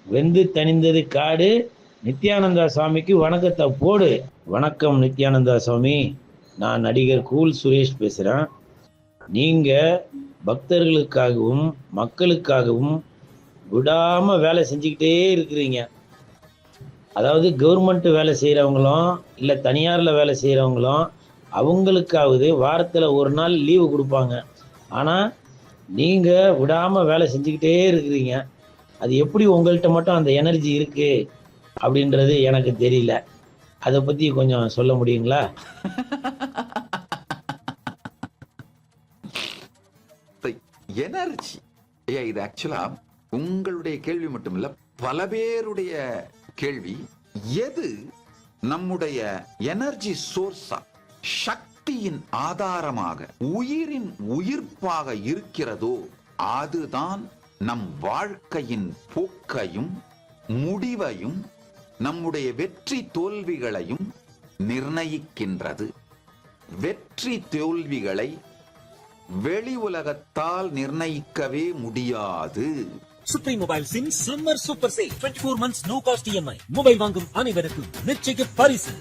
வெந்து தணிந்தது காடு. நித்யானந்தா சுவாமிக்கு வணக்கத்தை போடு. வணக்கம் நித்யானந்தா சுவாமி, நான் நடிகர் கூல் சுரேஷ் பேசுகிறேன். நீங்கள் பக்தர்களுக்காகவும் மக்களுக்காகவும் விடாமல் வேலை செஞ்சுக்கிட்டே இருக்கிறீங்க. அதாவது கவர்மெண்ட் வேலை செய்கிறவங்களும் இல்லை தனியாரில் வேலை செய்கிறவங்களும் அவங்களுக்காவது வாரத்தில் ஒரு நாள் லீவு கொடுப்பாங்க. ஆனால் நீங்கள் விடாமல் வேலை செஞ்சுக்கிட்டே இருக்கிறீங்க. அது எப்படி உங்கள்கிட்ட மட்டும் அந்த எனர்ஜி இருக்குது அப்படின்றது எனக்கு தெரியல. அதை பற்றி கொஞ்சம் சொல்ல முடியுங்களா? எனர்ஜி இது ஆக்சுவலா உங்களுடைய கேள்வி மட்டும் இல்ல, பல பேருடைய கேள்வி. எது நம்முடைய எனர்ஜி சோர்ஸா, சக்தியின் ஆதாரமாக, உயிரின் உயிர்ப்பாக இருக்கிறதோ அதுதான் நம் வாழ்க்கையின் போக்கையும் முடிவையும் நம்முடைய வெற்றி தோல்விகளையும் நிர்ணயிக்கின்றது. வெற்றி தோல்விகளை வெளி உலகத்தால் நிர்ணயிக்கவே முடியாது. சுப்ரீம் மொபைல்ஸின் summer super sale 24 months no cost EMI. Mobile வாங்கும் அனைவருக்கும் நிச்சய பரிசு.